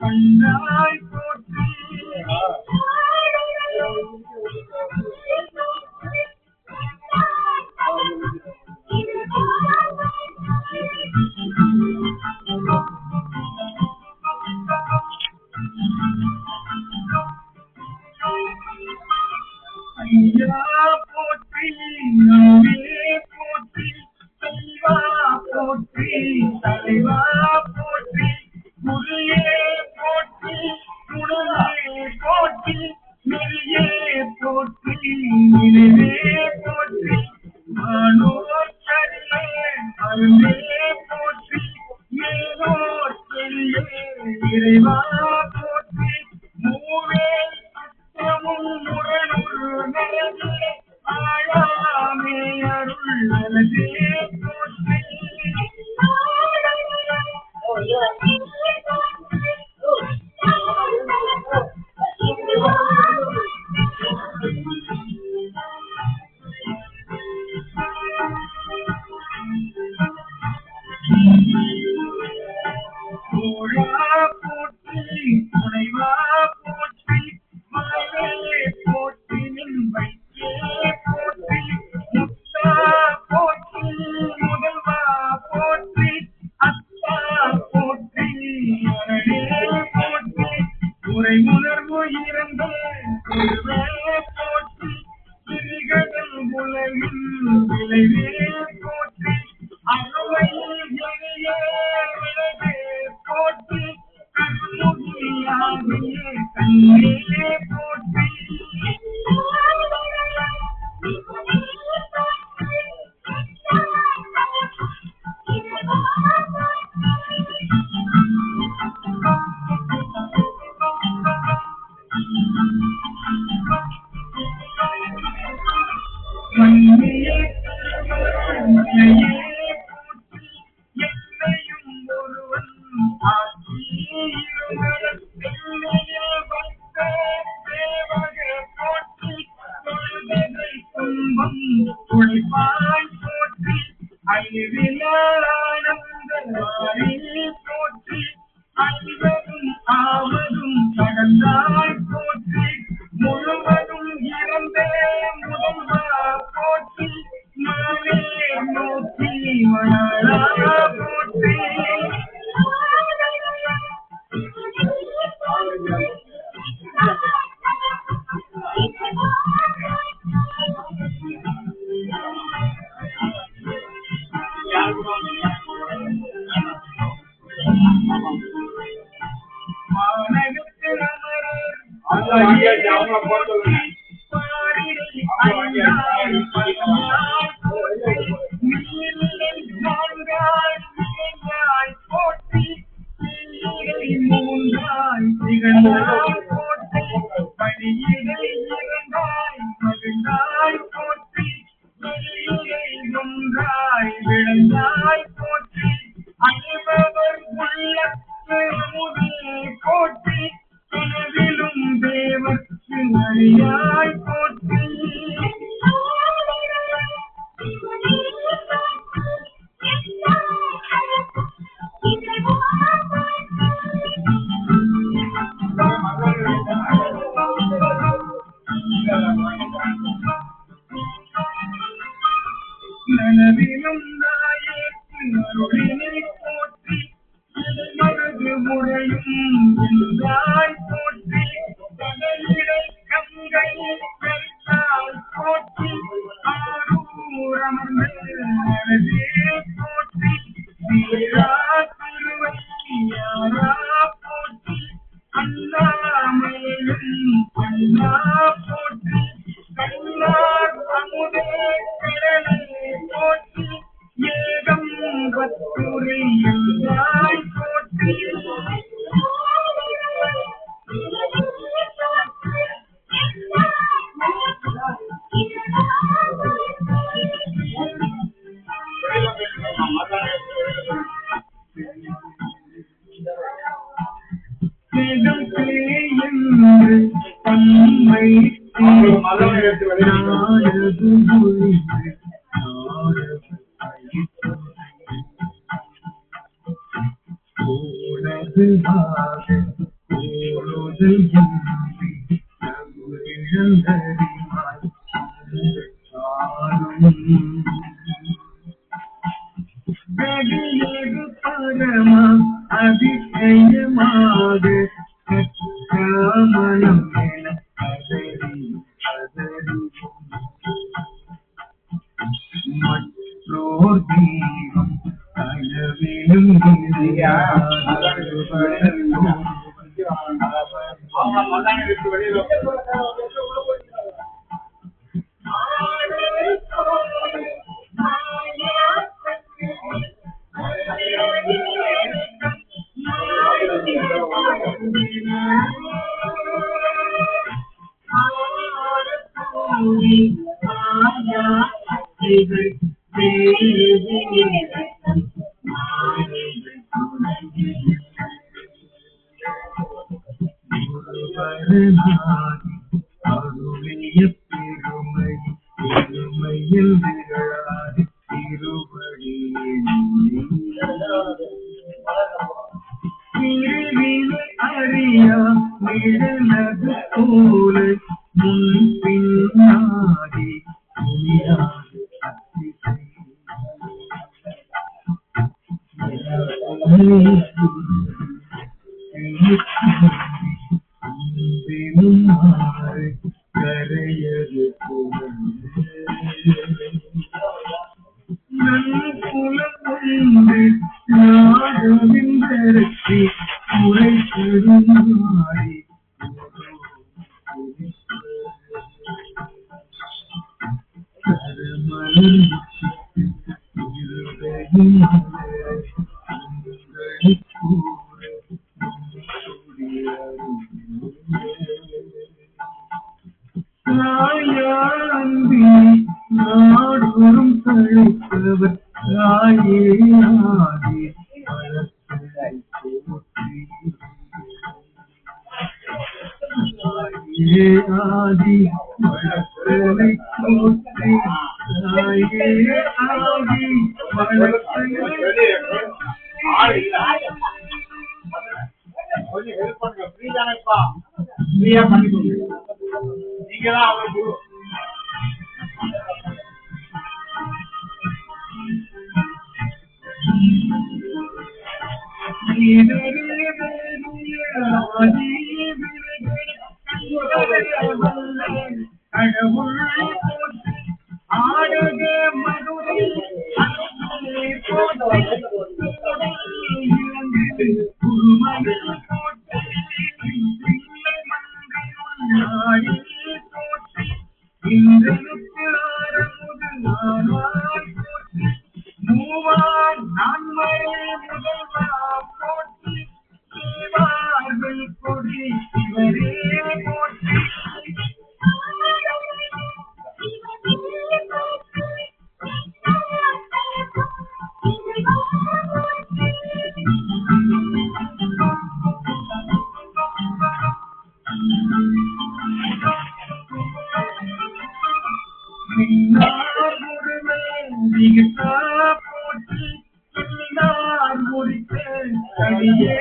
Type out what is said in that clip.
கண்ணாய் போற்றி ஐயா போற்றி நாவே போற்றி செல்வா போற்றி தலைவா போற்றி குருயே போற்றி குணமே போற்றி நெறியே போற்றி நினைவே போற்றி மானோர் கருணே அருளே போற்றி மேலோர் செல்லே இறைவா போற்றி மூவே ஆயாமே அருள் நலதே போற்றி தோழா போற்றி துணைவா போற்றி மகளே போற்றி நின் வைத்தே போற்றி முத்தா போற்றி முதல்வா போற்றி அத்தா போற்றி அரணே போற்றி உரை உணர்வு இறந்தே குருவே போற்றி திரிகடல் உலகின் விளைவே போற்றி அருமையில் எளியே விளைவே போற்றி கருமுகியாகியே கண்ணே போற்றி மண்ணியே மலையே போற்றி என்னையும் ஒருவன் ஆக்கி இருவரும் எல்லையே வைத்த தேவக போற்றி தொழுகை துன்பம் துளைப்பாய் போற்றி அழிவில ஆனந்த வாரி போற்றி அழிவதும் ஆவதும் கடந்தாய் போற்றி முழுவதும் இறந்தே முதல்வா போற்றி நானே நோக்கி மணாளா போற்றி மாநகத்து அமரர் போற்றி கனவிலும் தேவர்க்கு அறியாய் போற்றி நனவிலும் நாயேற்று அருளினை போற்றி மனது முறையும் என்றாய் போற்றி கடலிடை கங்கை கருத்தால் போற்றி ஆரூர் அமர்ந்தே போற்றி வீரா திருவையாரா போற்றி அண்ணாமலையும் அண்ணா போற்றி கண்ணார் அமுதே கடலை போற்றி ஏகம் கத்தூரி என்றாய் போற்றி தம்மை ஓடுதல் இன்றி இழந்தறிவாய் வெடியது பரமா அதிசயமாக மனம் என கதறி கதறி மற்றோர் தெய்வம் கனவிலும் அருளிய பெருமை பெருமையில் திகழாது திருவடி பிரிவினை அறியா நிழலது போல முன் பின்னாடி துணியாது அத்திசை கரையது நன்குலந்து நாடவிந்தரத்தி உரை பெருமாறி கரமலர் இருதையும் தாயாண்டி நாடோறும் தழைத்தவர் தாயே ஆதி வளர்த்தலை போற்றி தாயே ஆதி வளர்த்தலை போற்றி தாயே ஆதி வளர்த்தலை கொஞ்சம் ஹெல்ப் பண்ணுங்க. ஃப்ரீ தானேப்பா, ஃப்ரீயா பண்ணிக்கோங்க. நீங்க தான் அவங்க குரு. ஆடுக மதுரை இன்றைக்கு மூவார் நான்மறை முதல்வா போற்றி செய்வார்கள் கொடி இவரே போற்றி போற்றி முடித்த